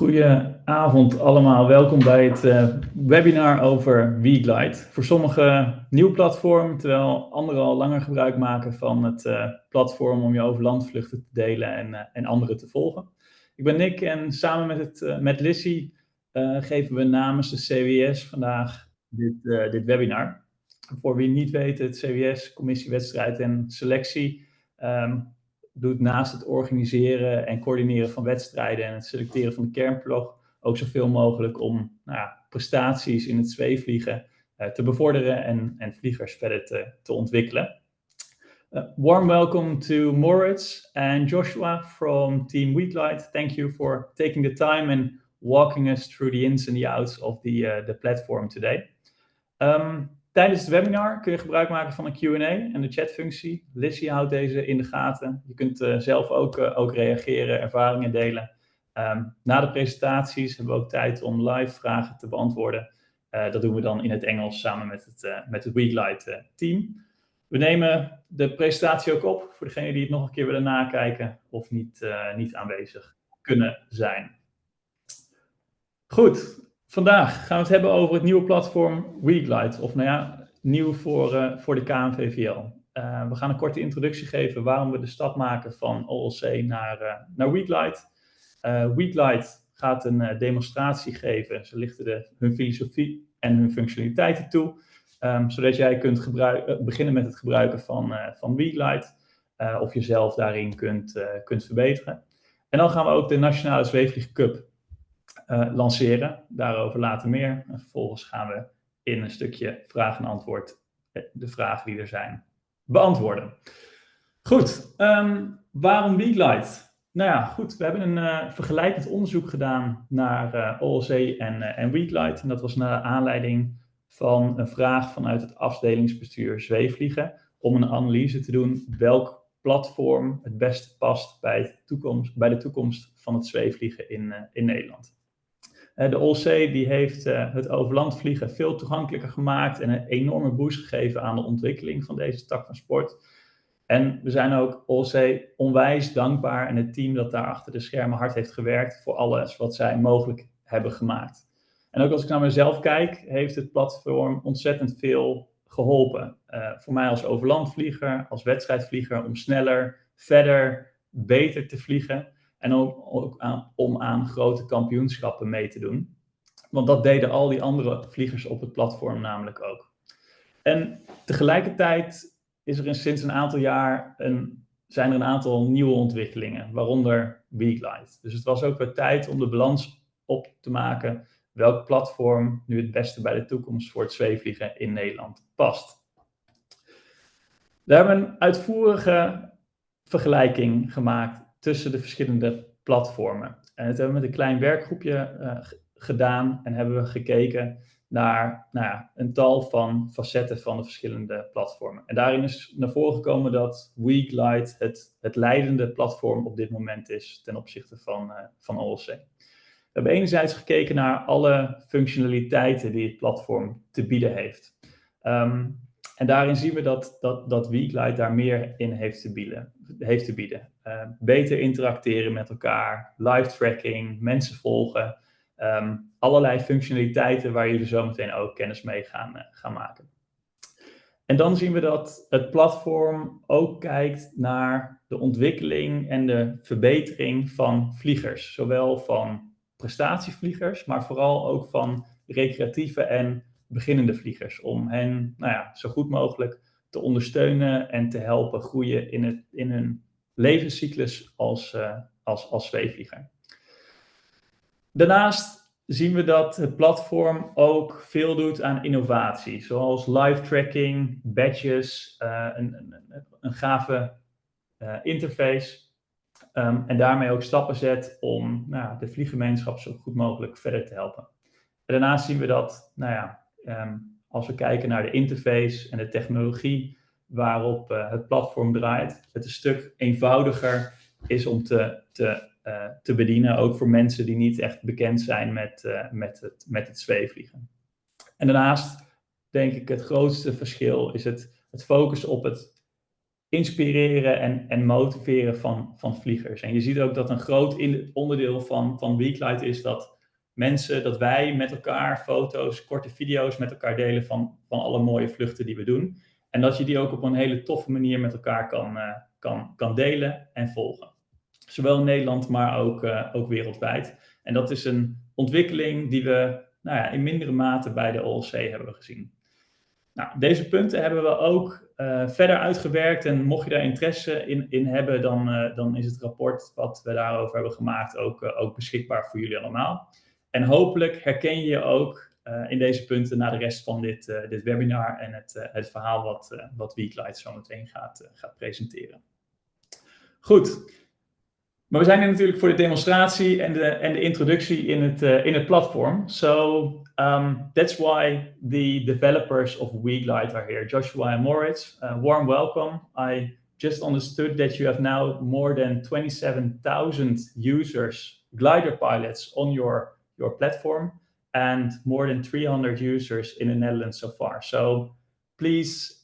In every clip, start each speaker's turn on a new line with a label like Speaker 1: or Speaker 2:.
Speaker 1: Goedenavond allemaal, welkom bij het webinar over WeGlide. Voor sommigen nieuw platform, terwijl anderen al langer gebruik maken van het platform om je overlandvluchten te delen en anderen te volgen. Ik ben Nick en samen met Lissy geven we namens de CWS vandaag dit webinar. Voor wie niet weet, het CWS, Commissie Wedstrijd en Selectie, doet naast het organiseren en coördineren van wedstrijden en het selecteren van de kernploeg ook zoveel mogelijk om prestaties in het zweefvliegen te bevorderen en vliegers verder te ontwikkelen. Warm welcome to Moritz and Joshua from Team WeGlide. Thank you for taking the time and walking us through the ins and the outs of the platform today. Tijdens het webinar kun je gebruik maken van een Q&A en de chatfunctie. Lissy houdt deze in de gaten. Je kunt zelf ook reageren, ervaringen delen. Na de presentaties hebben we ook tijd om live vragen te beantwoorden. Dat doen we dan in het Engels samen met het WeGlide team. We nemen de presentatie ook op voor degenen die het nog een keer willen nakijken of niet aanwezig kunnen zijn. Goed. Vandaag gaan we het hebben over het nieuwe platform WeGlide, of nieuw voor de KNVvL. We gaan een korte introductie geven waarom we de stap maken van OLC naar WeGlide. WeGlide gaat een demonstratie geven. Ze lichten hun filosofie en hun functionaliteiten toe, zodat jij kunt beginnen met het gebruiken van WeGlide of jezelf daarin kunt verbeteren. En dan gaan we ook de Nederlandse Zweefvlieg Cup lanceren, daarover later meer. En vervolgens gaan we in een stukje vraag en antwoord de vragen die er zijn beantwoorden. Goed, waarom WeGlide? Nou ja, goed, we hebben een vergelijkend onderzoek gedaan naar OLC en WeGlide. En dat was naar aanleiding van een vraag vanuit het afdelingsbestuur Zweefvliegen om een analyse te doen welk platform het beste past bij de toekomst van het zweefvliegen in Nederland. De OLC die heeft het overlandvliegen veel toegankelijker gemaakt en een enorme boost gegeven aan de ontwikkeling van deze tak van sport. En we zijn ook OLC onwijs dankbaar en het team dat daar achter de schermen hard heeft gewerkt voor alles wat zij mogelijk hebben gemaakt. En ook als ik naar mezelf kijk, heeft het platform ontzettend veel geholpen. Voor mij als overlandvlieger, als wedstrijdvlieger, om sneller, verder, beter te vliegen. En ook om aan grote kampioenschappen mee te doen. Want dat deden al die andere vliegers op het platform namelijk ook. En tegelijkertijd sinds een aantal jaar zijn er een aantal nieuwe ontwikkelingen, waaronder WeGlide. Dus het was ook weer tijd om de balans op te maken welk platform nu het beste bij de toekomst voor het zweefvliegen in Nederland past. We hebben een uitvoerige vergelijking gemaakt tussen de verschillende platformen. En dat hebben we met een klein werkgroepje gedaan en hebben we gekeken naar een tal van facetten van de verschillende platformen. En daarin is naar voren gekomen dat WeGlide het leidende platform op dit moment is ten opzichte van OLC. We hebben enerzijds gekeken naar alle functionaliteiten die het platform te bieden heeft. En daarin zien we dat WeGlide daar meer in heeft te bieden. Beter interacteren met elkaar, live tracking, mensen volgen. Allerlei functionaliteiten waar jullie zo meteen ook kennis mee gaan maken. En dan zien we dat het platform ook kijkt naar de ontwikkeling en de verbetering van vliegers. Zowel van prestatievliegers, maar vooral ook van recreatieve en beginnende vliegers. Om hen zo goed mogelijk te ondersteunen en te helpen groeien in hun levenscyclus als zweefvlieger. Daarnaast zien we dat het platform ook veel doet aan innovatie. Zoals live tracking, badges, een gave interface. En daarmee ook stappen zet om de vlieggemeenschap zo goed mogelijk verder te helpen. En daarnaast zien we dat, als we kijken naar de interface en de technologie waarop het platform draait, het een stuk eenvoudiger is om te bedienen, ook voor mensen die niet echt bekend zijn met het zweefvliegen. En daarnaast denk ik het grootste verschil is het focus op het inspireren en motiveren van vliegers. En je ziet ook dat een groot onderdeel van WeGlide is dat wij met elkaar foto's, korte video's met elkaar delen van alle mooie vluchten die we doen. En dat je die ook op een hele toffe manier met elkaar kan delen en volgen. Zowel in Nederland, maar ook wereldwijd. En dat is een ontwikkeling die we in mindere mate bij de OLC hebben gezien. Nou, deze punten hebben we ook verder uitgewerkt. En mocht je daar interesse in hebben, dan is het rapport wat we daarover hebben gemaakt ook beschikbaar voor jullie allemaal. En hopelijk herken je je ook in deze punten naar de rest van dit webinar en het verhaal wat WeGlide zo meteen gaat presenteren. Goed. Maar we zijn er natuurlijk voor de demonstratie en de introductie in het platform. So that's why the developers of WeGlide are here. Joshua and Moritz, warm welcome. I just understood that you have now more than 27,000 users, glider pilots on your platform, and more than 300 users in the Netherlands so far. So please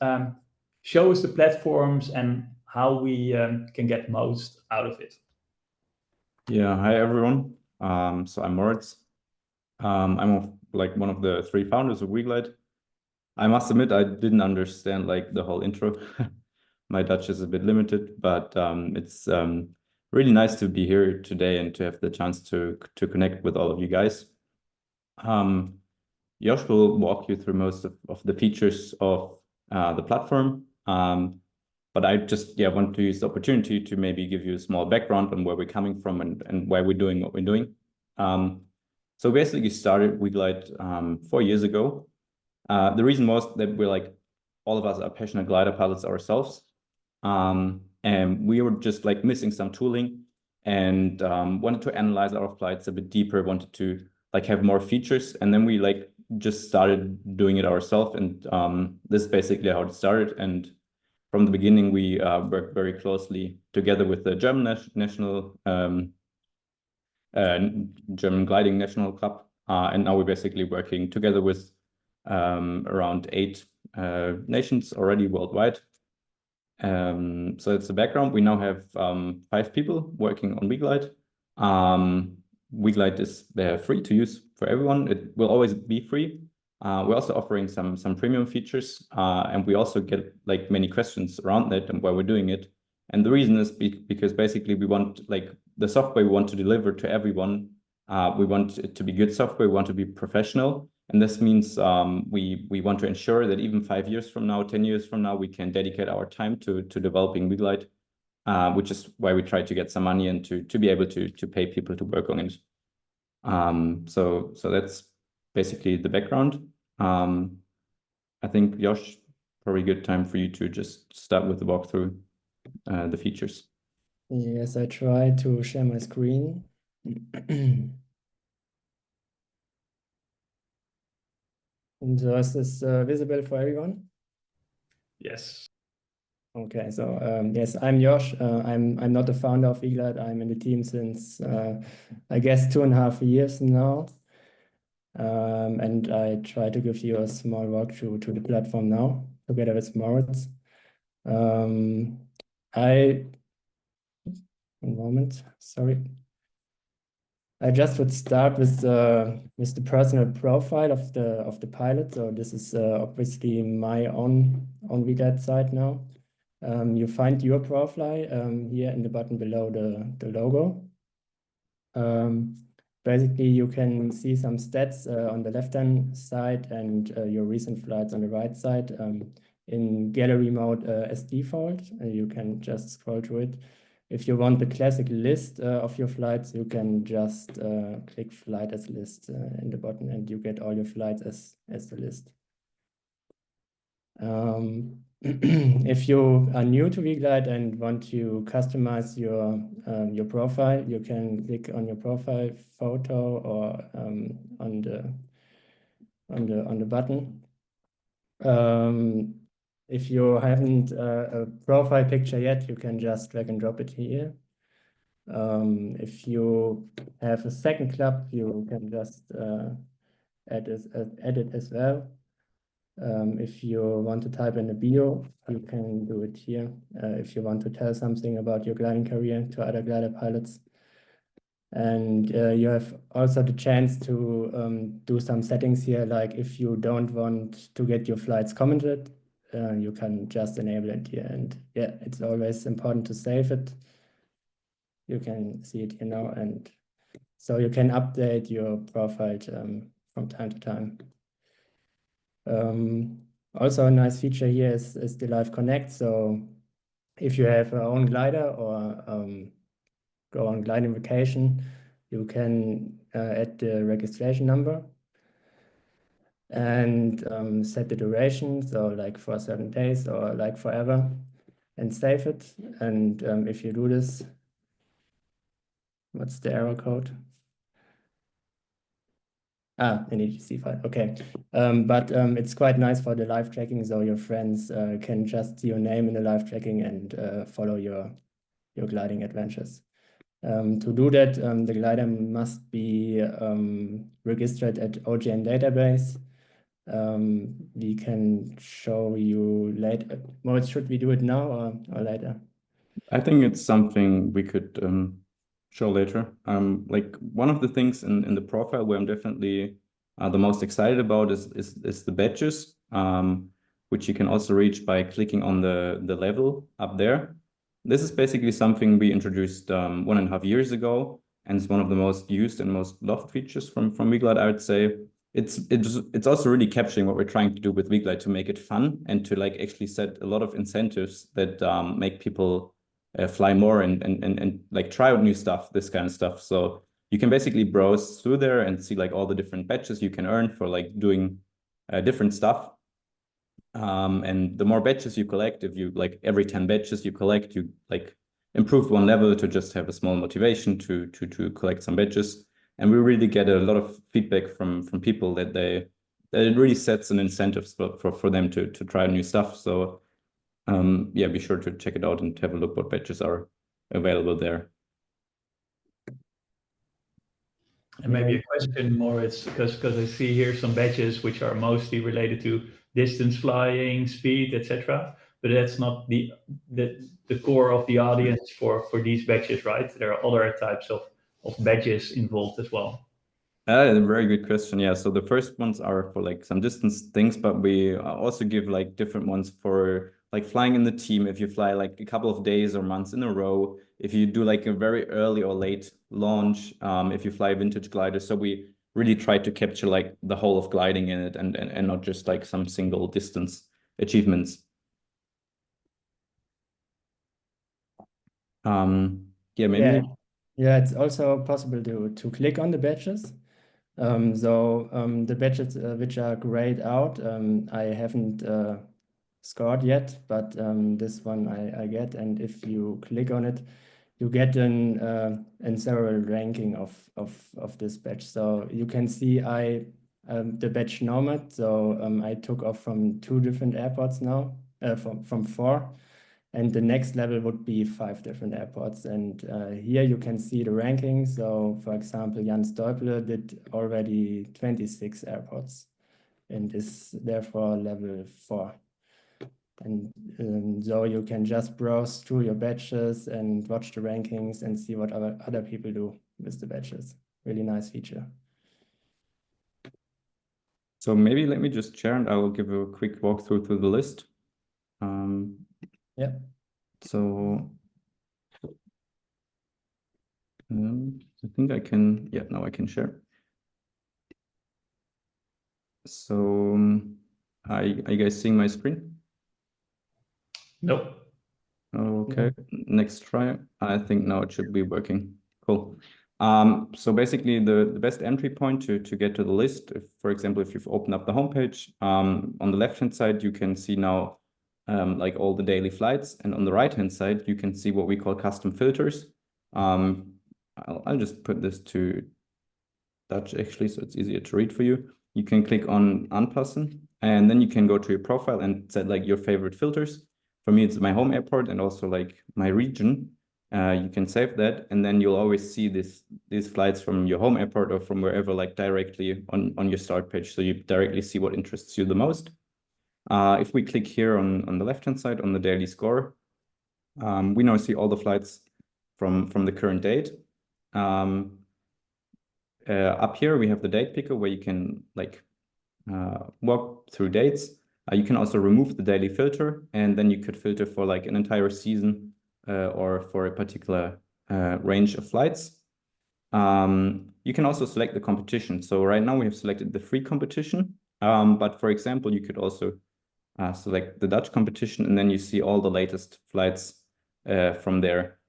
Speaker 1: show us the platforms and how we can get most out of it.
Speaker 2: Yeah, hi everyone. So I'm Moritz. I'm one of the 3 founders of WeGlide. I must admit I didn't understand the whole intro. My Dutch is a bit limited, but it's really nice to be here today and to have the chance to connect with all of you guys. Josh will walk you through most of the features of the platform. But I just want to use the opportunity to maybe give you a small background on where we're coming from and why we're doing what we're doing. So basically started WeGlide 4 years ago. The reason was that we're all of us are passionate glider pilots ourselves. And we were just missing some tooling and wanted to analyze our flights a bit deeper, wanted to have more features. And then we just started doing it ourselves. And this is basically how it started. And from the beginning, we worked very closely together with the German German Gliding National Club, and now we're basically working together with around 8 nations already worldwide. So it's the background. We now have 5 people working on WeGlide. WeGlide is free to use for everyone. It will always be free. We're also offering some premium features, and we also get many questions around that and why we're doing it. And the reason is because basically we want the software we want to deliver to everyone. We want it to be good software. We want to be professional, and this means we want to ensure that even 5 years from now, 10 years from now, we can dedicate our time to developing WeGlide, which is why we try to get some money and to be able to pay people to work on it. So that's basically the background. I think Josh, probably a good time for you to just start with the walkthrough, the features.
Speaker 3: Yes, I try to share my screen. And so is this visible for everyone?
Speaker 1: Yes.
Speaker 3: Okay, so yes, I'm Josh. I'm not the founder of WeGlide. I'm in the team since I guess 2.5 years now. And I try to give you a small walkthrough to the platform now, together with Moritz. One moment, sorry. I just would start with the personal profile of the pilot. So this is obviously my own WeGlide site now. You find your profile here in the button below the logo. Basically, you can see some stats on the left-hand side and your recent flights on the right side. In gallery mode as default, you can just scroll through it. If you want the classic list of your flights, you can just click flight as list in the button and you get all your flights as the list. If you are new to WeGlide and want to customize your profile, you can click on your profile photo or on the button. If you haven't a profile picture yet, you can just drag and drop it here. If you have a second club, you can just add it as well. If you want to type in a bio, you can do it here. If you want to tell something about your gliding career to other glider pilots. And you have also the chance to do some settings here, like if you don't want to get your flights commented, you can just enable it here. And yeah, it's always important to save it. You can see it here now. And so you can update your profile from time to time. Also a nice feature here is the Live Connect. So if you have your own glider or go on gliding vacation, you can add the registration number and set the duration, so like for certain days or like forever, and save it. And if you do this, what's the error code? An EGC file, okay. But it's quite nice for the live tracking, so your friends can just see your name in the live tracking and follow your gliding adventures. To do that, the glider must be registered at OGN database. We can show you later. Well, should we do it now or later?
Speaker 2: I think it's something we could show later. Like one of the things in the profile where I'm definitely the most excited about is the badges, which you can also reach by clicking on the level up there. This is basically something we introduced 1.5 years ago, and it's one of the most used and most loved features from WeGlide, I would say. It's also really capturing what we're trying to do with WeGlide to make it fun and to like actually set a lot of incentives that make people fly more and like try out new stuff, this kind of stuff. So you can basically browse through there and see like all the different badges you can earn for like doing different stuff. And the more badges you collect, if you like every 10 badges you collect, you like improve one level to just have a small motivation to collect some badges. And we really get a lot of feedback from people that it really sets an incentive for them to try new stuff. So yeah, be sure to check it out and have a look what badges are available there.
Speaker 1: And maybe a question more, it's because I see here some badges which are mostly related to distance flying, speed, etc. But that's not the core of the audience for these badges, right? There are other types of badges involved as well.
Speaker 2: A very good question. Yeah, so the first ones are for like some distance things, but we also give like different ones for like flying in the team. If you fly like a couple of days or months in a row, if you do like a very early or late launch, if you fly vintage gliders. So we really try to capture like the whole of gliding in it and not just like some single distance achievements. Yeah, maybe.
Speaker 3: Yeah, it's also possible to click on the badges. The badges which are grayed out, I haven't scored yet, but this one I get, and if you click on it, you get an several ranking of this badge. So you can see the badge nomad. So I took off from 2 different airports now, from 4. And the next level would be 5 different airports. And here you can see the ranking. So for example, Jan Stolple did already 26 airports and is therefore level 4. And so you can just browse through your badges and watch the rankings and see what other people do with the badges. Really nice feature.
Speaker 2: So maybe let me just share and I will give a quick walkthrough through the list.
Speaker 3: Yeah.
Speaker 2: So I think I can, yeah, now I can share. So are you guys seeing my screen?
Speaker 1: Nope.
Speaker 2: Okay, next try. I think now it should be working. Cool. So basically the best entry point to get to the list, if, for example, if you've opened up the homepage, on the left-hand side, you can see now like all the daily flights. And on the right-hand side, you can see what we call custom filters. I'll just put this to Dutch actually, so it's easier to read for you. You can click on Anpassen, and then you can go to your profile and set like your favorite filters. For me, it's my home airport and also like my region. You can save that, and then you'll always see these flights from your home airport or from wherever, like directly on your start page. So you directly see what interests you the most. If we click here on the left-hand side on the daily score, we now see all the flights from the current date. Up here, we have the date picker where you can like walk through dates. You can also remove the daily filter, and then you could filter for like an entire season or for a particular range of flights. You can also select the competition. So right now we have selected the free competition, but for example, you could also select the Dutch competition, and then you see all the latest flights from there.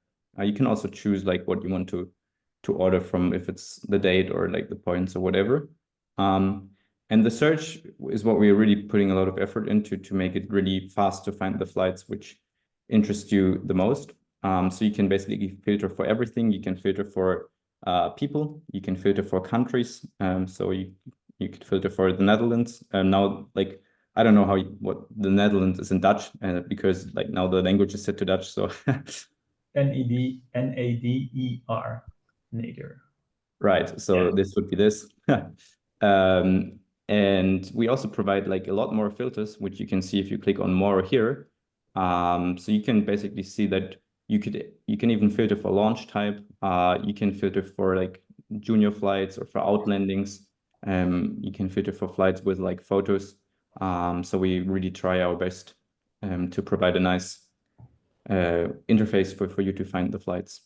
Speaker 2: You can also choose like what you want to order from, if it's the date or like the points or whatever. And the search is what we're really putting a lot of effort into to make it really fast to find the flights which interest you the most. So you can basically filter for everything. You can filter for people, you can filter for countries. So you could filter for the Netherlands. Now, like, I don't know what the Netherlands is in Dutch, because like now the language is set to Dutch. So
Speaker 1: N-E-D-N-A-D-E-R, Nader.
Speaker 2: Right. So yeah. This would be this. And we also provide like a lot more filters, which you can see if you click on more here. So you can basically see that you can even filter for launch type. You can filter for like junior flights or for outlandings. You can filter for flights with like photos. So we really try our best to provide a nice interface for you to find the flights.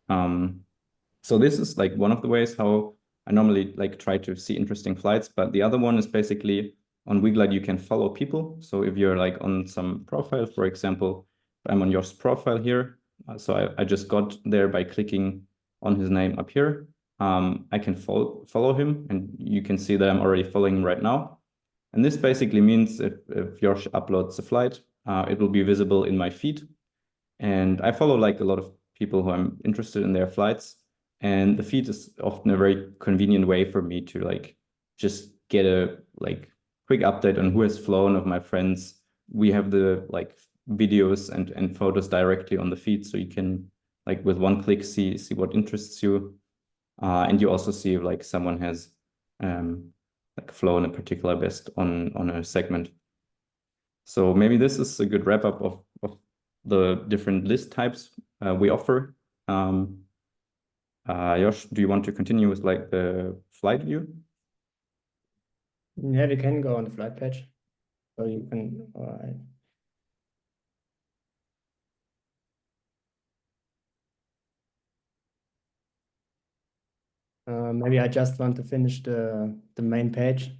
Speaker 2: So this is like one of the ways how I normally like try to see interesting flights, but the other one is basically on WeGlide, you can follow people. So if you're like on some profile, for example, I'm on Josh's profile here. So I just got there by clicking on his name up here. I can follow him, and you can see that I'm already following him right now. And this basically means if Josh uploads a flight, it will be visible in my feed. And I follow like a lot of people who I'm interested in their flights. And the feed is often a very convenient way for me to like just get a like quick update on who has flown of my friends. We have the like videos and photos directly on the feed, so you can like with one click see what interests you. And you also see if like someone has like flown a particular best on a segment. So maybe this is a good wrap up of the different list types we offer. Josh, do you want to continue with like the flight view?
Speaker 3: Yeah, we can go on the flight page. So you can, maybe I just want to finish the main page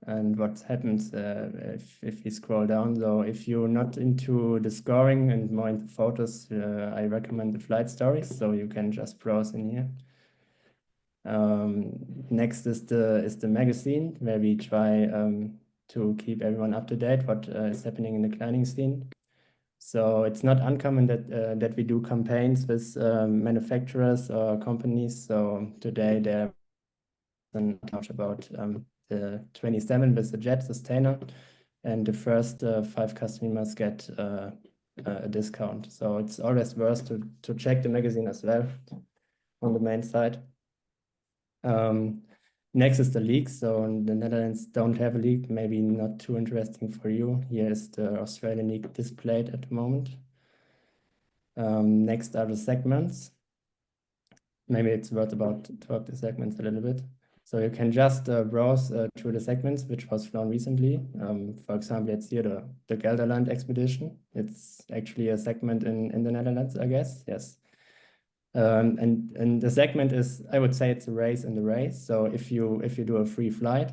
Speaker 3: and what happens if you scroll down. So if you're not into the scoring and more into photos, I recommend the flight stories. So you can just browse in here. Next is the magazine, where we try to keep everyone up to date what is happening in the climbing scene. So it's not uncommon that we do campaigns with manufacturers or companies. So today there is talk about the 27 with the jet sustainer, and the first 5 customers get a discount. So it's always worth to check the magazine as well on the main side. Next is the leagues. So the Netherlands don't have a league, maybe not too interesting for you. Here is the Australian league displayed at the moment. Next are the segments. Maybe it's worth about to talk the segments a little bit. So you can just browse through the segments which was flown recently. For example, it's here the Gelderland expedition. It's actually a segment in the Netherlands, I guess. Yes. And the segment is, I would say it's a race in the race. So if you do a free flight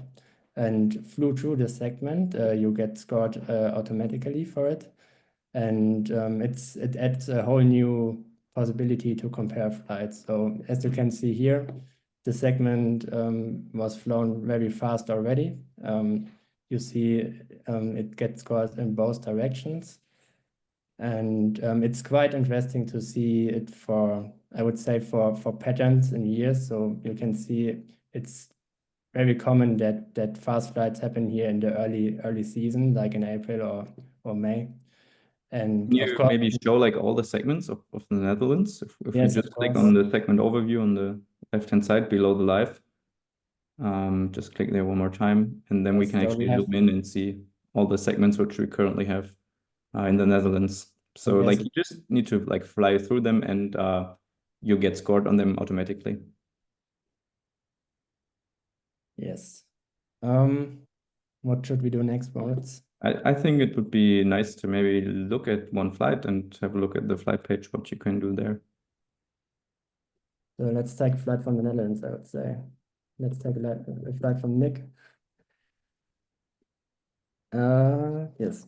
Speaker 3: and flew through the segment, you get scored automatically for it. And it adds a whole new possibility to compare flights. So as you can see here, the segment was flown very fast already. You see it gets scored in both directions. And it's quite interesting to see it for, I would say, for patterns in years. So you can see it's very common that fast flights happen here in the early season, like in April or May. And
Speaker 2: can you maybe show like all the segments of the Netherlands? If
Speaker 3: yes,
Speaker 2: you just click on the segment overview on the left-hand side below the live, just click there one more time, and then we can actually zoom in and see all the segments which we currently have in the Netherlands. So
Speaker 3: Yes.
Speaker 2: like you just need to like fly through them, and you get scored on them automatically.
Speaker 3: Yes. What should we do next, Moritz?
Speaker 2: I think it would be nice to maybe look at one flight and have a look at the flight page, what you can do there.
Speaker 3: So let's take a flight from the Netherlands, I would say. Let's take a flight from Nick. Yes.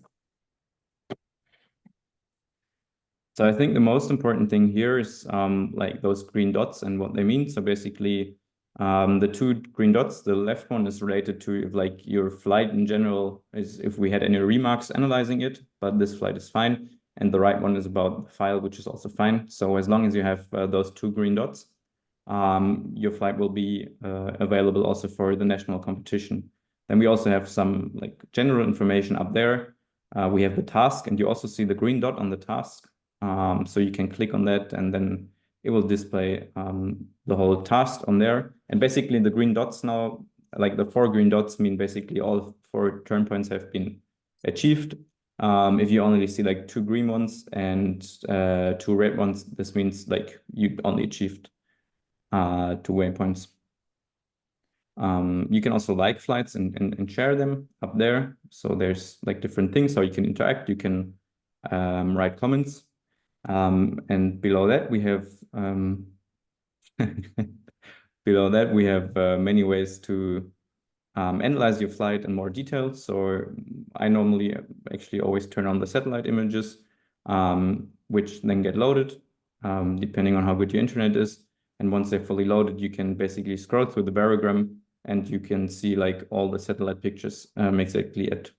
Speaker 2: So I think the most important thing here is like those green dots and what they mean. So basically, the two green dots, the left one is related to if like your flight in general is if we had any remarks analyzing it, but this flight is fine. And the right one is about the file, which is also fine. So as long as you have those two green dots, your flight will be available also for the national competition. Then we also have some like general information up there. We have the task, and you also see the green dot on the task. So you can click on that, and then it will display the whole task on there. And basically the green dots now, like the 4 green dots mean basically all 4 turn points have been achieved. If you only see like 2 green ones and 2 red ones, this means like you only achieved 2 waypoints. You can also like flights and share them up there. So there's like different things how you can interact. You can write comments. And below that we have many ways to analyze your flight in more detail. So I normally actually always turn on the satellite images, which then get loaded depending on how good your internet is. And once they're fully loaded, you can basically scroll through the barogram, and you can see like all the satellite pictures exactly at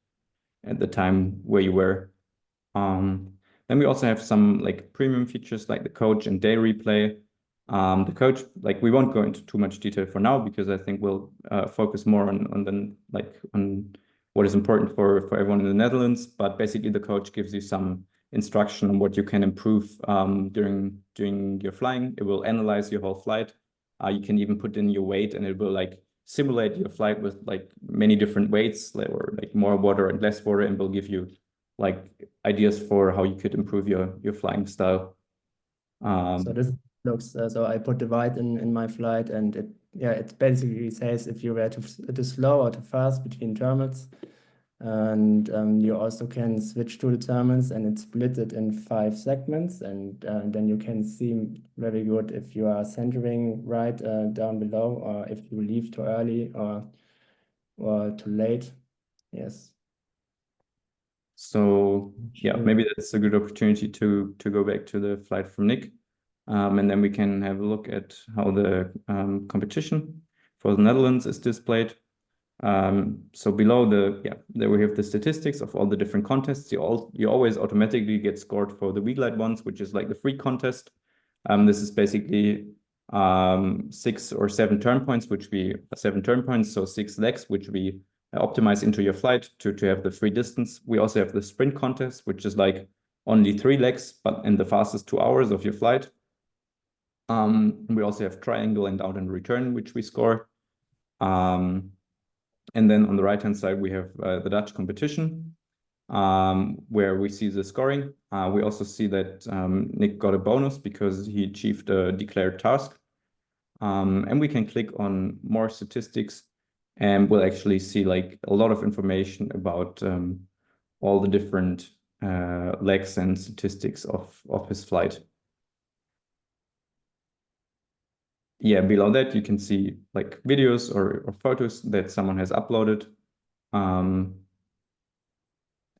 Speaker 2: the time where you were. Then we also have some like premium features like the coach and day replay. The coach, like we won't go into too much detail for now, because I think we'll focus more on what is important for everyone in the Netherlands. But basically the coach gives you some instruction on what you can improve during your flying. It will analyze your whole flight. You can even put in your weight, and it will like simulate your flight with like many different weights, or like more water and less water, and will give you like ideas for how you could improve your flying style.
Speaker 3: So this looks, so I put the white in my flight, and it basically says if you were too slow or too fast between terminals. And you also can switch to the terminals, and it's split it in 5 segments, and then you can see very good if you are centering right down below, or if you leave too early or too late. Yes.
Speaker 2: So yeah, maybe that's a good opportunity to go back to the flight from Nick, and then we can have a look at how the competition for the Netherlands is displayed. So below there we have the statistics of all the different contests. You always automatically get scored for the WeGlide ones, which is like the free contest. This is basically 6 or 7 turn points, 7 turn points, so 6 legs, which we optimize into your flight to have the free distance. We also have the sprint contest, which is like only 3 legs, but in the fastest 2 hours of your flight. We also have triangle and out and return, which we score. And then on the right-hand side, we have the Dutch competition, where we see the scoring. We also see that Nick got a bonus because he achieved a declared task. And we can click on more statistics, and we'll actually see like a lot of information about all the different legs and statistics of his flight. Yeah, below that you can see like videos or photos that someone has uploaded. And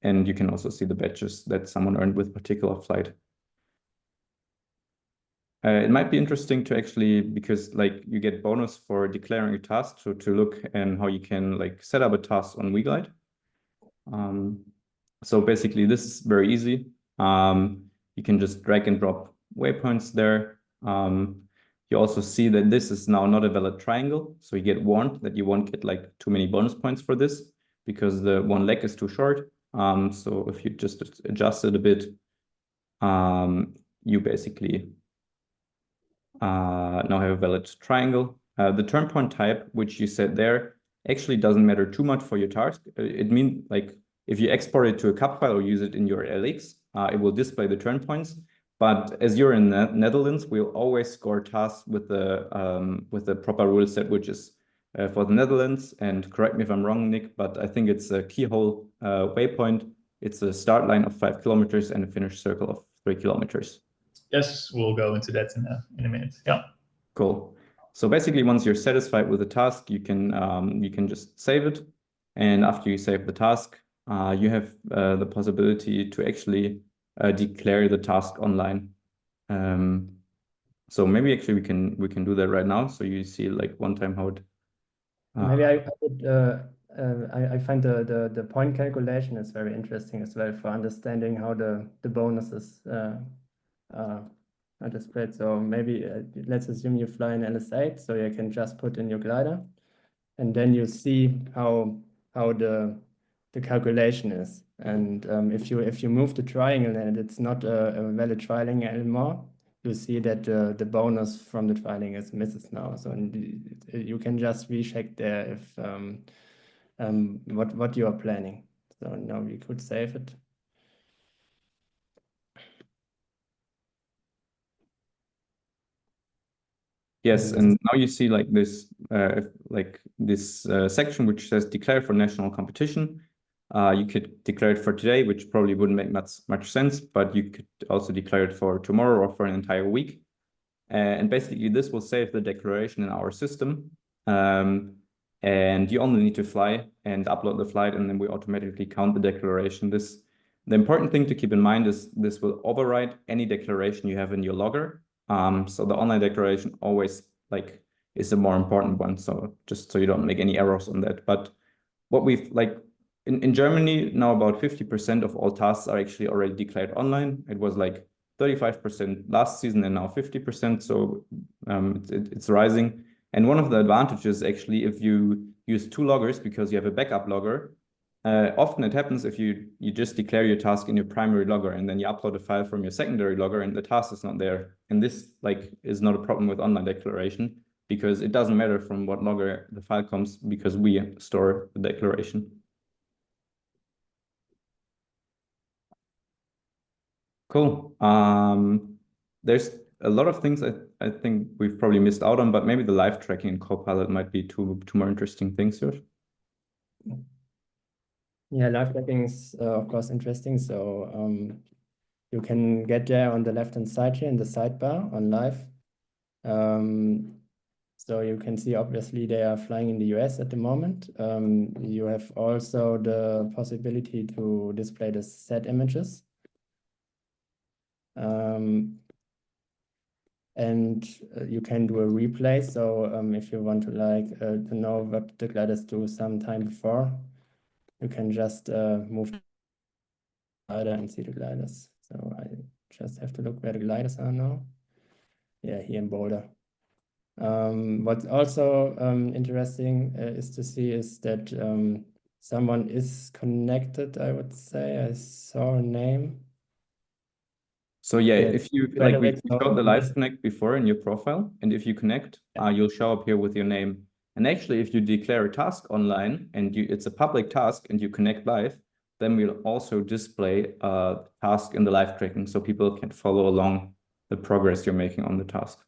Speaker 2: you can also see the badges that someone earned with particular flight. It might be interesting to actually, because like you get bonus for declaring a task, to look and how you can like set up a task on WeGlide. So basically this is very easy. You can just drag and drop waypoints there. You also see that this is now not a valid triangle. So you get warned that you won't get like too many bonus points for this, because the one leg is too short. So if you just adjust it a bit, you basically now have a valid triangle. The turn point type, which you said there, actually doesn't matter too much for your task. It means like If you export it to a cup file or use it in your LX, it will display the turn points. But as you're in the Netherlands, we'll always score tasks with the proper rule set, which is for the Netherlands. And correct me if I'm wrong, Nick, but I think it's a keyhole waypoint. It's a start line of 5 kilometers and a finish circle of 3 kilometers.
Speaker 1: Yes, we'll go into that in a minute. Yeah.
Speaker 2: Cool. So basically, once you're satisfied with the task, you can just save it. And after you save the task, you have the possibility to actually declare the task online. So maybe actually we can do that right now. So you see like one time how it.
Speaker 3: Maybe I find the point calculation is very interesting as well for understanding how the bonuses are displayed. So maybe let's assume you fly in LS8, so you can just put in your glider, and then you see how the calculation is. And if you move the triangle and it's not a valid triangle anymore, you see that the bonus from the triangle is misses now. So you can just recheck there if what you are planning. So now we could save it.
Speaker 2: Yes, and now you see like this section which says declare for national competition. You could declare it for today, which probably wouldn't make much sense, but you could also declare it for tomorrow or for an entire week. And basically this will save the declaration in our system. And you only need to fly and upload the flight, and then we automatically count the declaration. The important thing to keep in mind is this will override any declaration you have in your logger. So the online declaration always like is the more important one. So just so you don't make any errors on that. But what we've like in Germany now, about 50% of all tasks are actually already declared online. It was like 35% last season and now 50%. So it's rising. And one of the advantages actually, if you use 2 loggers because you have a backup logger, often it happens if you just declare your task in your primary logger and then you upload a file from your secondary logger and the task is not there. And this like is not a problem with online declaration because it doesn't matter from what logger the file comes because we store the declaration. Cool. There's a lot of things I think we've probably missed out on, but maybe the live tracking in Copilot might be two more interesting things here.
Speaker 3: Yeah, live tracking is of course interesting. So you can get there on the left-hand side here in the sidebar on live. So you can see obviously they are flying in the US at the moment. You have also the possibility to display the set images. And you can do a replay. So if you want to to know what the gliders do some time before, you can just move the glider and see the gliders. So I just have to look where the gliders are now. Yeah, here in Boulder. What's also interesting is to see is that someone is connected, I would say. I saw a name.
Speaker 2: So yeah, if you like, we showed the live connect before in your profile, and if you connect, you'll show up here with your name. And actually, if you declare a task online and it's a public task and you connect live, then we'll also display a task in the live tracking so people can follow along the progress you're making on the task.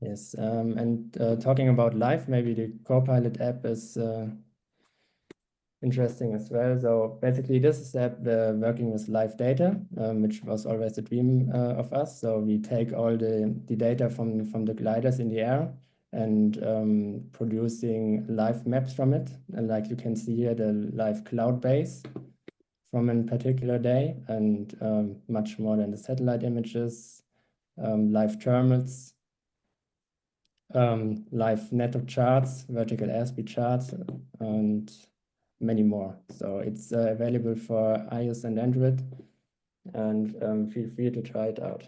Speaker 3: Yes, and talking about live, maybe the Copilot app is interesting as well. So basically this is the app working with live data, which was always the dream of us. So we take all the data from the gliders in the air and producing live maps from it. And like you can see here, the live cloud base from a particular day and much more than the satellite images, live terminals, live network charts, vertical airspeed charts, and many more. So it's available for iOS and Android, and feel free to try it out.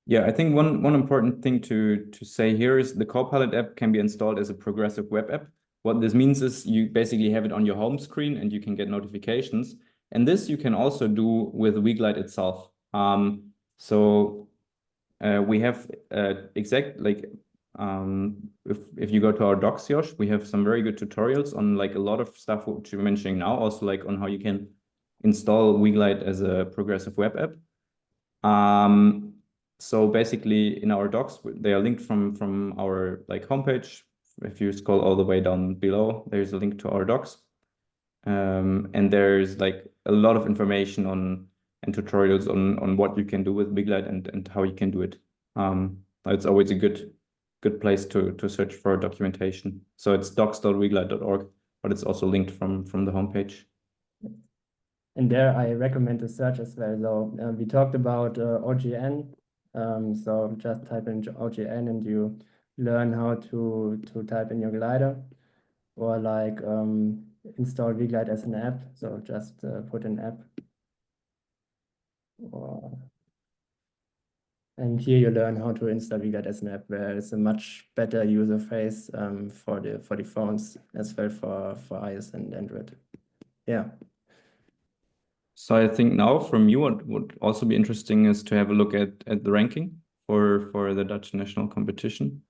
Speaker 2: Yeah, I think one important thing to say here is the Copilot app can be installed as a progressive web app. What this means is you basically have it on your home screen and you can get notifications. And this you can also do with WeGlide itself. We have if you go to our docs, Josh, we have some very good tutorials on like a lot of stuff which you're mentioning now, also like on how you can install WeGlide as a progressive web app. So basically in our docs, they are linked from our like homepage. If you scroll all the way down below, there's a link to our docs. And there's like a lot of information on and tutorials on what you can do with WeGlide and how you can do it. It's always a good place to search for documentation. So it's docs.weglide.org, but it's also linked from the homepage.
Speaker 3: And there I recommend to search as well. So we talked about OGN. So just type in OGN and you learn how to type in your glider, or like install WeGlide as an app. So just put an app. And here you learn how to install WeGlide as an app, where it's a much better user face for the phones as well for iOS and Android. Yeah.
Speaker 2: So I think now from you, what would also be interesting is to have a look at the ranking for the Dutch national competition.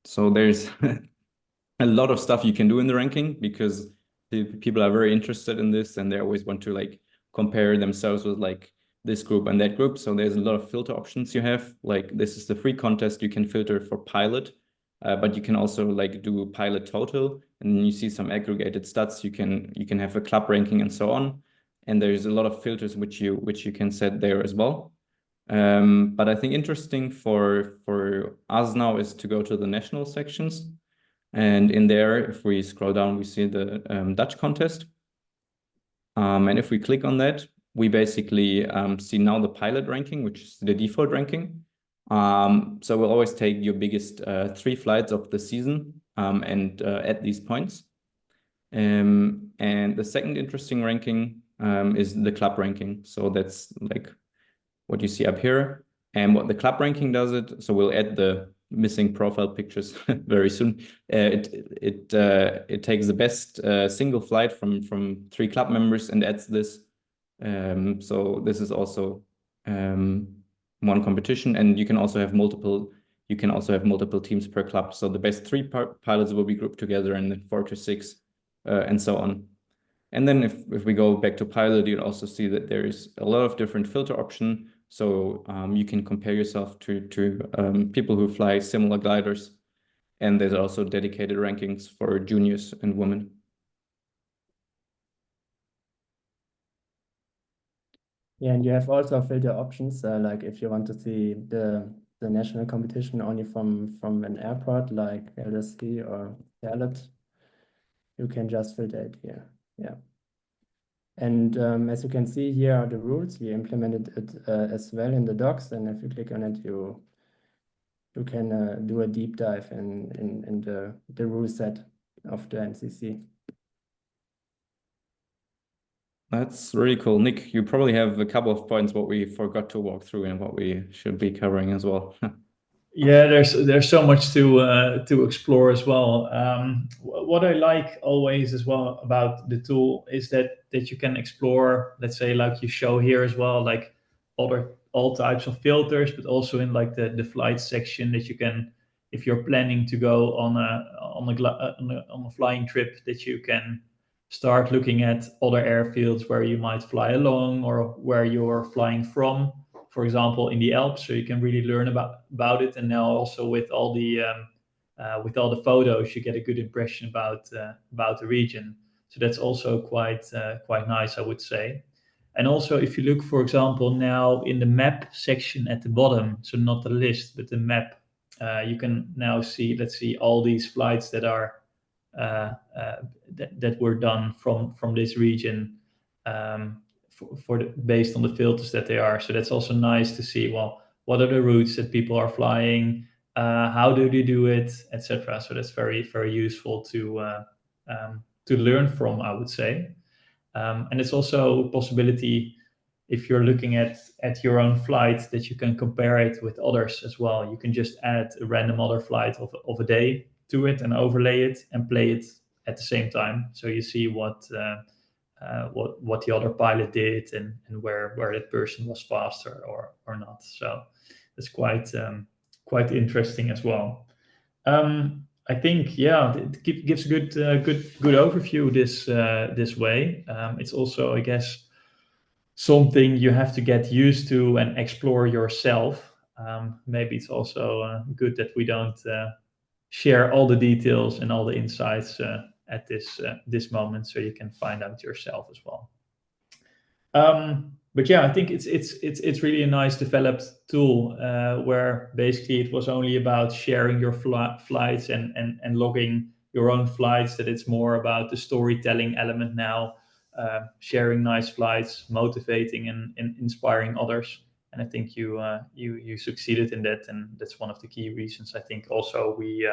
Speaker 2: So there's a lot of stuff you can do in the ranking, because people are very interested in this and they always want to like compare themselves with like this group and that group. So there's a lot of filter options you have. Like this is the free contest, you can filter for pilot, but you can also like do pilot total, and then you see some aggregated stats. You can have a club ranking and so on. And there's a lot of filters which you can set there as well. But I think interesting for us now is to go to the national sections. And in there, if we scroll down, we see the Dutch contest. And if we click on that, we basically see now the pilot ranking, which is the default ranking. So we'll always take your biggest 3 flights of the season and add these points. And the second interesting ranking is the club ranking. So that's like what you see up here. And what the club ranking does it, so we'll add the missing profile pictures very soon. It takes the best single flight from 3 club members and adds this. So this is also one competition, and you can also have multiple teams per club. So the best 3 pilots will be grouped together, and then 4 to 6 and so on. And then if we go back to pilot, you'll also see that there is a lot of different filter options. So you can compare yourself to people who fly similar gliders. And there's also dedicated rankings for juniors and women.
Speaker 3: Yeah, and you have also filter options, like if you want to see the national competition only from an airport like LSC or Charlotte, you can just filter it here. Yeah. And as you can see, here are the rules. We implemented it as well in the docs, and if you click on it, you can do a deep dive in the rule set of the NCC.
Speaker 2: That's really cool. Nick, you probably have a couple of points what we forgot to walk through and what we should be covering as well.
Speaker 1: Yeah, there's so much to explore as well. What I like always as well about the tool is that you can explore, let's say, like you show here as well, like all types of filters, but also in like the flight section that you can, if you're planning to go on a flying trip, that you can start looking at other airfields where you might fly along or where you're flying from. For example, in the Alps, so you can really learn about it. And now also with all the photos, you get a good impression about the region. So that's also quite nice, I would say. And also, if you look, for example, now in the map section at the bottom, so not the list, but the map, you can now see, let's see, all these flights that are that were done from this region. Based on the filters that they are. So that's also nice to see, well, what are the routes that people are flying, how do they do it, etc. So that's very, very useful to learn from, I would say. And it's also a possibility, if you're looking at your own flight, that you can compare it with others as well. You can just add a random other flight of a day to it and overlay it and play it at the same time. So you see what the other pilot did and where that person was faster or not. So it's quite interesting as well. I think, yeah, it gives a good overview this way. It's also, I guess, something you have to get used to and explore yourself. Maybe it's also good that we don't share all the details and all the insights at this moment, so you can find out yourself as well. But yeah, I think it's really a nice developed tool where basically it was only about sharing your flights and logging your own flights, that it's more about the storytelling element now, sharing nice flights, motivating and inspiring others. And I think you succeeded in that, and that's one of the key reasons I think also we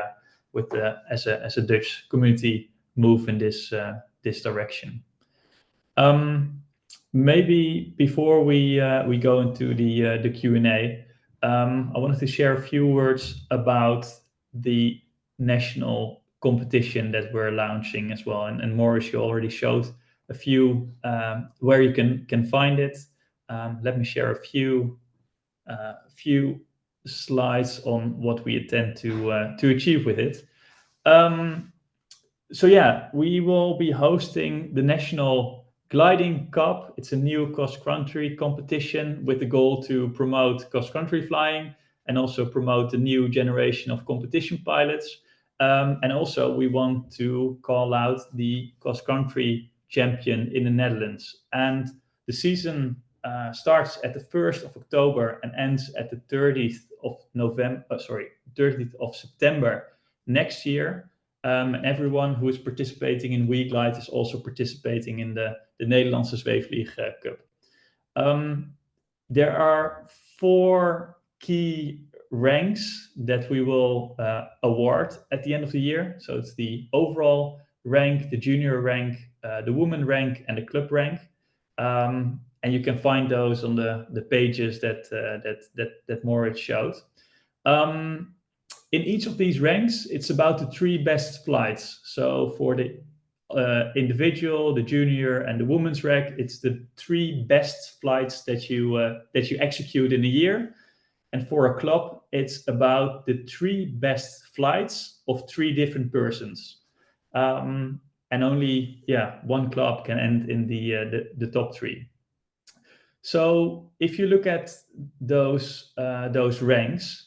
Speaker 1: as a Dutch community move in this direction. Maybe before we go into the Q&A, I wanted to share a few words about the national competition that we're launching as well. And Morris, you already showed a few where you can find it. Let me share a few slides on what we intend to achieve with it. So yeah, we will be hosting the National Gliding Cup. It's a new cross-country competition with the goal to promote cross-country flying and also promote the new generation of competition pilots. And also we want to call out the cross-country champion in the Netherlands. And the season starts at the 1st of October and ends at the 30th of September next year. And everyone who is participating in WeGlide is also participating in the Nederlandse Zweefvlieg Cup. There are 4 key ranks that we will award at the end of the year. So it's the overall rank, the junior rank, the woman rank, and the club rank. And you can find those on the pages that Moritz showed. In each of these ranks, it's about the 3 best flights. So for the individual, the junior, and the women's rank, it's the 3 best flights that you execute in a year. And for a club, it's about the 3 best flights of 3 different persons. And only one club can end in the top 3. So if you look at those ranks,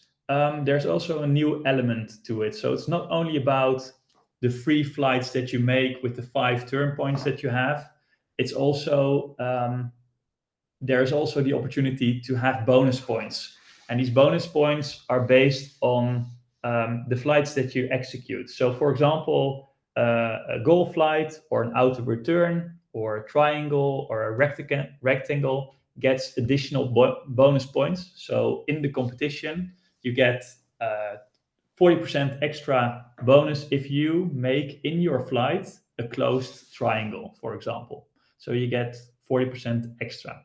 Speaker 1: there's also a new element to it. So it's not only about the free flights that you make with the 5 turn points that you have. It's also there's also the opportunity to have bonus points, and these bonus points are based on the flights that you execute. So, for example, a goal flight or an outer return or a triangle or a rectangle gets additional bonus points. So in the competition, you get 40% extra bonus if you make in your flight a closed triangle, for example. So you get 40% extra.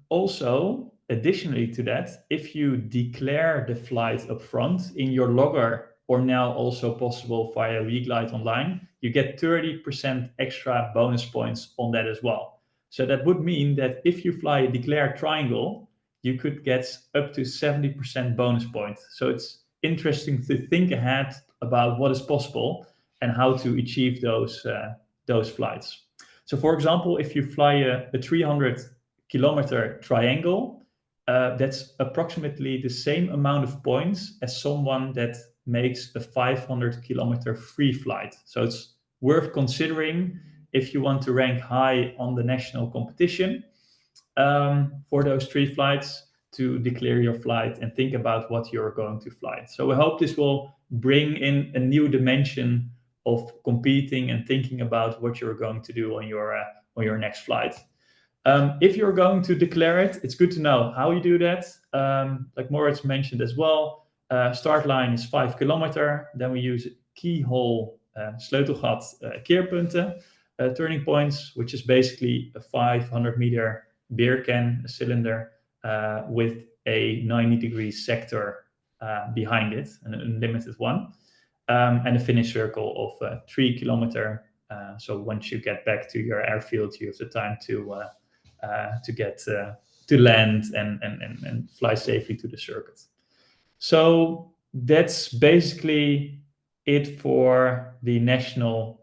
Speaker 1: Also, additionally to that, if you declare the flight up front in your logger, or now also possible via WeGlide online, you get 30% extra bonus points on that as well. So that would mean that if you fly a declared triangle, you could get up to 70% bonus points. So it's interesting to think ahead about what is possible and how to achieve those flights. So for example, if you fly a 300-kilometer triangle, that's approximately the same amount of points as someone that makes a 500-kilometer free flight. So it's worth considering if you want to rank high on the national competition for those 3 flights, to declare your flight and think about what you're going to fly. So I hope this will bring in a new dimension of competing and thinking about what you're going to do on your next flight. If you're going to declare it, it's good to know how you do that. Like Moritz mentioned as well, start line is 5 kilometer. Then we use keyhole, sleutelgat, keerpunten, turning points, which is basically a 500-meter beer can, a cylinder, with a 90-degree sector behind it, an unlimited one, and a finish circle of 3 kilometer. So once you get back to your airfield, you have the time to get to land and fly safely to the circuit. So that's basically it for the national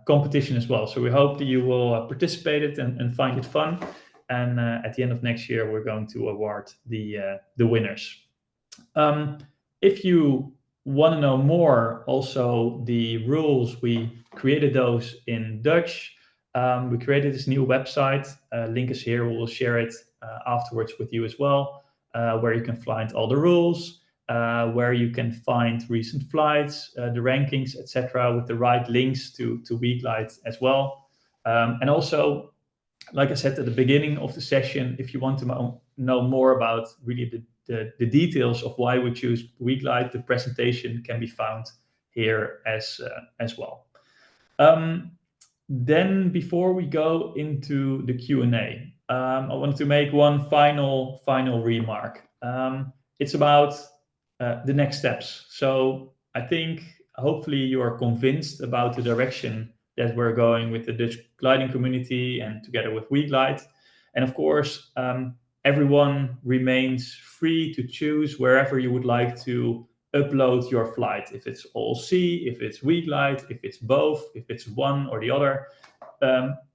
Speaker 1: competition as well. So we hope that you will participate it and find it fun. And at the end of next year, we're going to award the winners. If you want to know more, also the rules, we created those in Dutch. We created this new website. Link is here. We will share it afterwards with you as well, where you can find all the rules, where you can find recent flights, the rankings, etc., with the right links to WeGlide as well. And also, like I said at the beginning of the session, if you want to know more about really the details of why we choose WeGlide, the presentation can be found here as well. Then before we go into the Q&A, I wanted to make one final remark. It's about the next steps. So I think hopefully you are convinced about the direction that we're going with the Dutch gliding community and together with WeGlide. And of course, everyone remains free to choose wherever you would like to upload your flight. If it's all sea, if it's WeGlide, if it's both, if it's one or the other,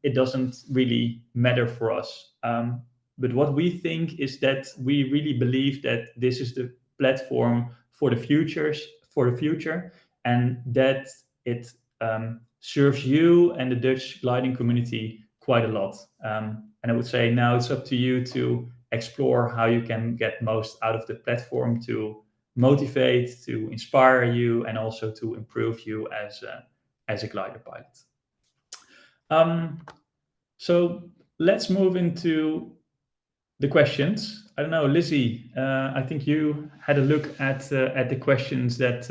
Speaker 1: it doesn't really matter for us. But what we think is that we really believe that this is the platform for the future, and that it serves you and the Dutch gliding community quite a lot. And I would say now it's up to you to explore how you can get most out of the platform to motivate, to inspire you, and also to improve you as a glider pilot. So let's move into the questions. I don't know, Lizzie, I think you had a look at the questions that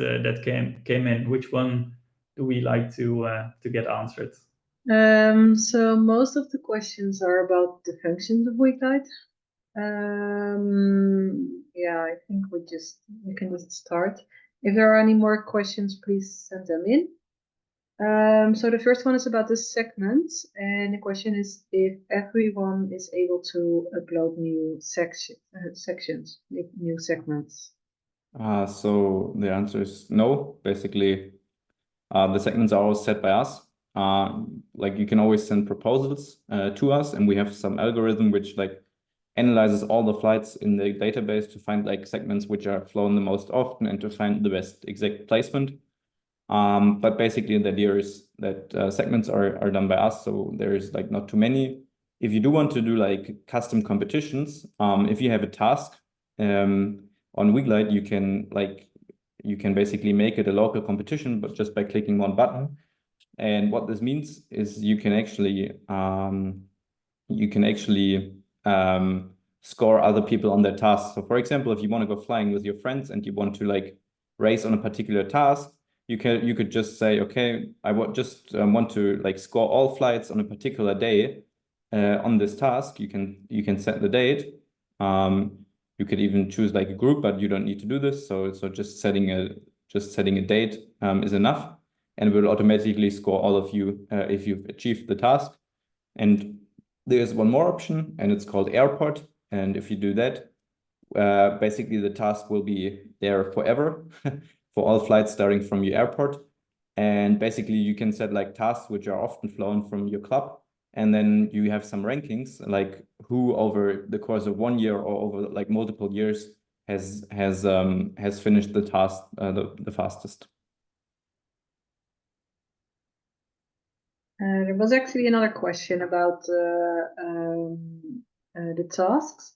Speaker 1: came in. Which one do we like to get answered?
Speaker 4: So most of the questions are about the functions of WeGlide. Yeah, I think we can just start. If there are any more questions, please send them in. So the first one is about the segments, and the question is if everyone is able to upload new sections, new segments.
Speaker 2: So the answer is no. Basically, the segments are always set by us. Like you can always send proposals to us, and we have some algorithm which like analyzes all the flights in the database to find like segments which are flown the most often and to find the best exact placement. But basically the idea is that segments are done by us, so there is like not too many. If you do want to do like custom competitions, if you have a task on WeGlide, you can basically make it a local competition, but just by clicking one button. And what this means is you can actually score other people on their tasks. So for example, if you want to go flying with your friends and you want to like race on a particular task, you could just say, okay, I want to like score all flights on a particular day on this task. You can set the date. You could even choose like a group, but you don't need to do this. So just setting a date is enough, and it will automatically score all of you if you've achieved the task. And there's one more option, and it's called airport. And if you do that, basically the task will be there forever for all flights starting from your airport. And basically you can set like tasks which are often flown from your club. And then you have some rankings, like who over the course of 1 year or over like multiple years has finished the task the fastest.
Speaker 4: There was actually another question about the tasks.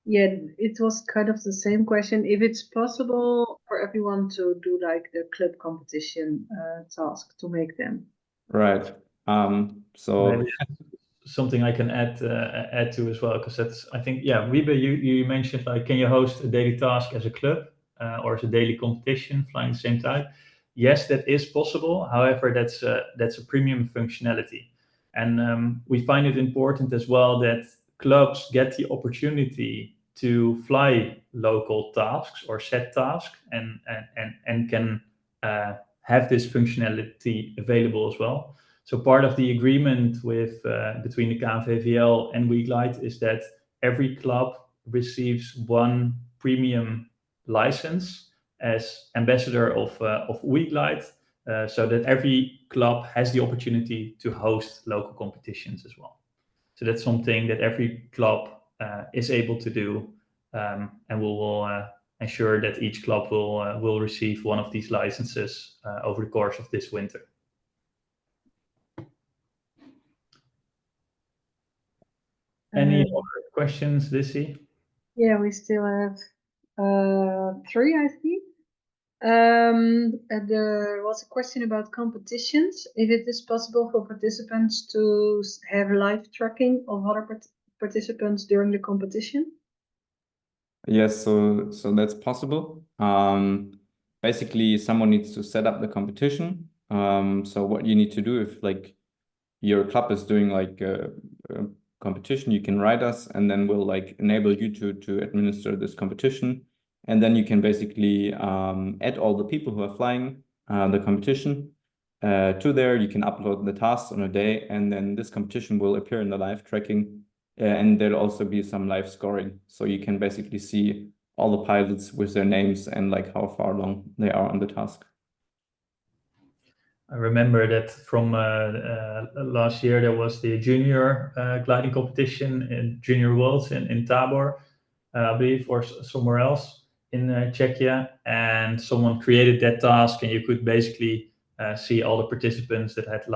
Speaker 4: Yeah, it was kind of the same question. If it's possible for everyone to do like the club competition task to make them.
Speaker 2: Right. So
Speaker 1: maybe something I can add to as well, because that's, I think, yeah, Wiebe, you mentioned like, can you host a daily task as a club or as a daily competition flying the same type? Yes, that is possible. However, that's a premium functionality, and we find it important as well that clubs get the opportunity to fly local tasks or set tasks and can have this functionality available as well. So part of the agreement with between the KNVvL and WeGlide is that every club receives one premium license as ambassador of WeGlide, so that every club has the opportunity to host local competitions as well. So that's something that every club is able to do, and we will ensure that each club will receive one of these licenses over the course of this winter. Any other questions, Lissy?
Speaker 4: Yeah, we still have 3, I think. There was a question about competitions. If it is possible for participants to have live tracking of other participants during the competition?
Speaker 2: Yes, so that's possible. Basically, someone needs to set up the competition. So what you need to do, if like your club is doing like a competition, you can write us, and then we'll like enable you to administer this competition. And then you can basically add all the people who are flying the competition to there. You can upload the tasks on a day, and then this competition will appear in the live tracking, and there'll also be some live scoring. So you can basically see all the pilots with their names and like how far along they are on the task.
Speaker 1: I remember that from last year there was the junior gliding competition in Junior Worlds in Tabor, I believe, or somewhere else in Czechia, and someone created that task, and you could basically see all the participants that had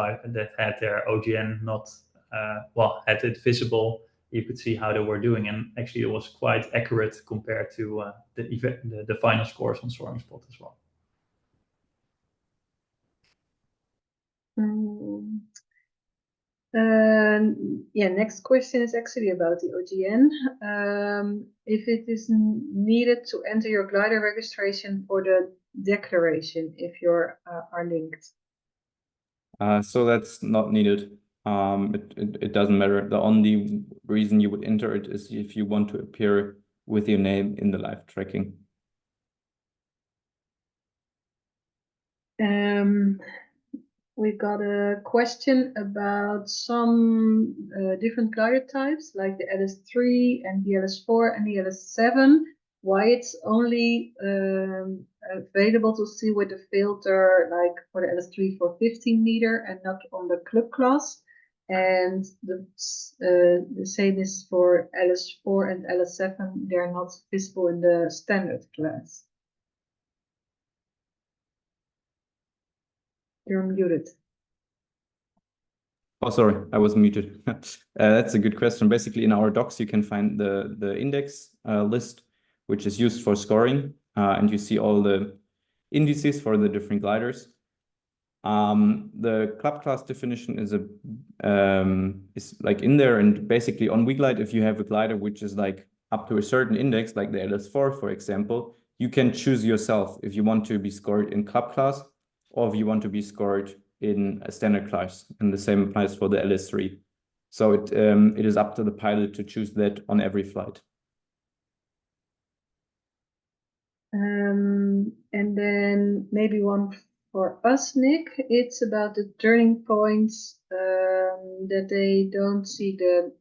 Speaker 1: their OGN not had it visible. You could see how they were doing, and actually it was quite accurate compared to the final scores on Soaring Spot as well.
Speaker 4: Yeah, next question is actually about the OGN. If it is needed to enter your glider registration for the declaration, if you are linked.
Speaker 2: So that's not needed. It doesn't matter. The only reason you would enter it is if you want to appear with your name in the live tracking.
Speaker 4: We got a question about some different glider types, like the LS3 and the LS4 and the LS7. Why it's only available to see with the filter, like for the LS3 for 15 meter and not on the club class. And the same is for LS4 and LS7. They're not visible in the standard class. You're muted.
Speaker 2: Oh, sorry, I was muted. That's a good question. Basically, in our docs, you can find the index list, which is used for scoring, and you see all the indices for the different gliders. The club class definition is like in there, and basically on WeGlide, if you have a glider which is like up to a certain index, like the LS4, for example, you can choose yourself if you want to be scored in club class or if you want to be scored in a standard class, and the same applies for the LS3. So it is up to the pilot to choose that on every flight.
Speaker 4: And then maybe one for us, Nick. It's about the turning points that they don't see the,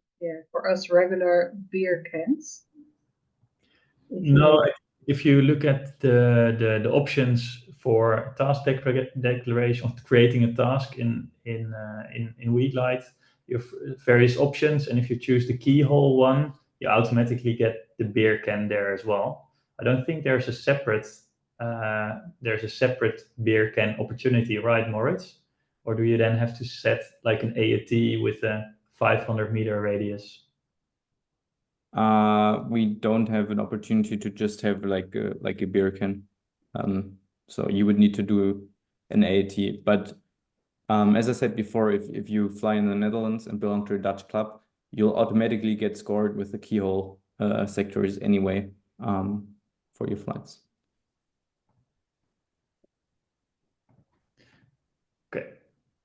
Speaker 4: for us, regular beer cans.
Speaker 1: No, if you look at the options for task declaration, of creating a task in WeGlide, you have various options, and if you choose the keyhole one, you automatically get the beer can there as well. I don't think there's a separate beer can opportunity, right, Moritz? Or do you then have to set like an AAT with a 500 meter radius?
Speaker 2: We don't have an opportunity to just have like a beer can. So you would need to do an AAT. But as I said before, if you fly in the Netherlands and belong to a Dutch club, you'll automatically get scored with the keyhole sectors anyway for your flights.
Speaker 1: Okay.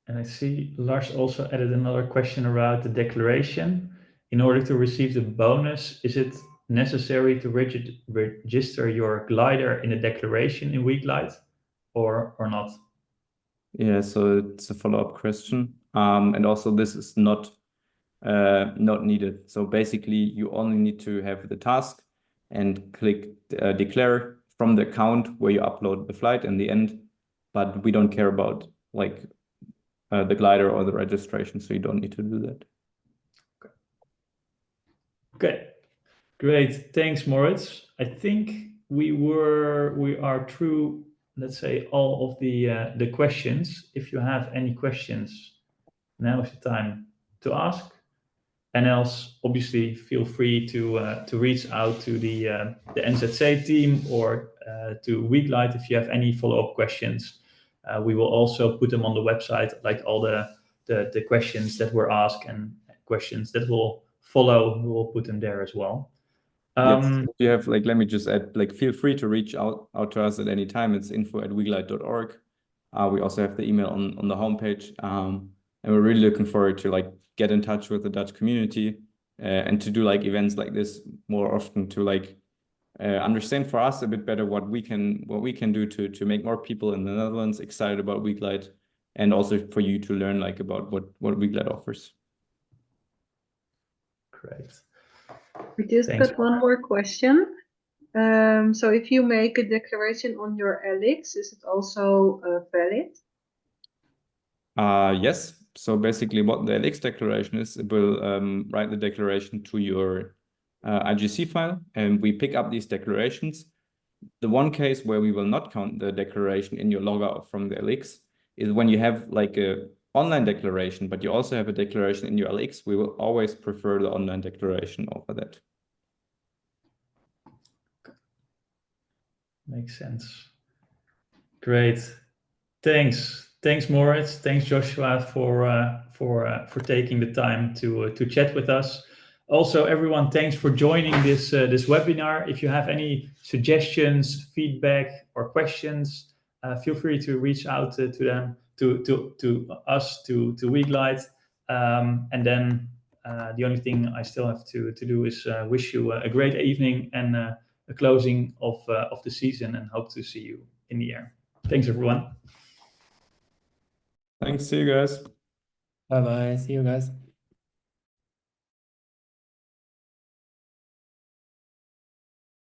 Speaker 1: And I see Lars also added another question about the declaration. In order to receive the bonus, is it necessary to register your glider in a declaration in WeGlide or not?
Speaker 2: Yeah, so it's a follow-up question. And also this is not needed. So basically you only need to have the task and click declare from the account where you upload the flight in the end, but we don't care about like the glider or the registration, so you don't need to do that.
Speaker 1: Okay, great. Thanks, Moritz. I think we are through, let's say, all of the questions. If you have any questions, now is the time to ask. And else, obviously, feel free to reach out to the NZC team or to WeGlide if you have any follow-up questions. We will also put them on the website, like all the questions that were asked and questions that will follow. We will put them there as well.
Speaker 2: Yes, if you have, like, let me just add, like, feel free to reach out to us at any time. It's info@weglide.org. We also have the email on the homepage, and we're really looking forward to like get in touch with the Dutch community and to do like events like this more often to like understand for us a bit better what we can do to make more people in the Netherlands excited about WeGlide, and also for you to learn like about what WeGlide offers.
Speaker 1: Great.
Speaker 4: We just
Speaker 1: Thanks.
Speaker 4: got one more question. So if you make a declaration on your LX, is it also valid?
Speaker 2: Yes. So basically what the LX declaration is, it will write the declaration to your IGC file, and we pick up these declarations. The one case where we will not count the declaration in your logger from the LX is when you have like a online declaration, but you also have a declaration in your LX. We will always prefer the online declaration over that.
Speaker 1: Makes sense. Great. Thanks, Moritz. Thanks, Joshua, for taking the time to chat with us. Also, everyone, thanks for joining this webinar. If you have any suggestions, feedback, or questions, feel free to reach out to them, to us, to WeGlide. And then the only thing I still have to do is wish you a great evening and a closing of the season, and hope to see you in the air. Thanks, everyone.
Speaker 2: Thanks, see you guys.
Speaker 3: Bye bye. See you guys.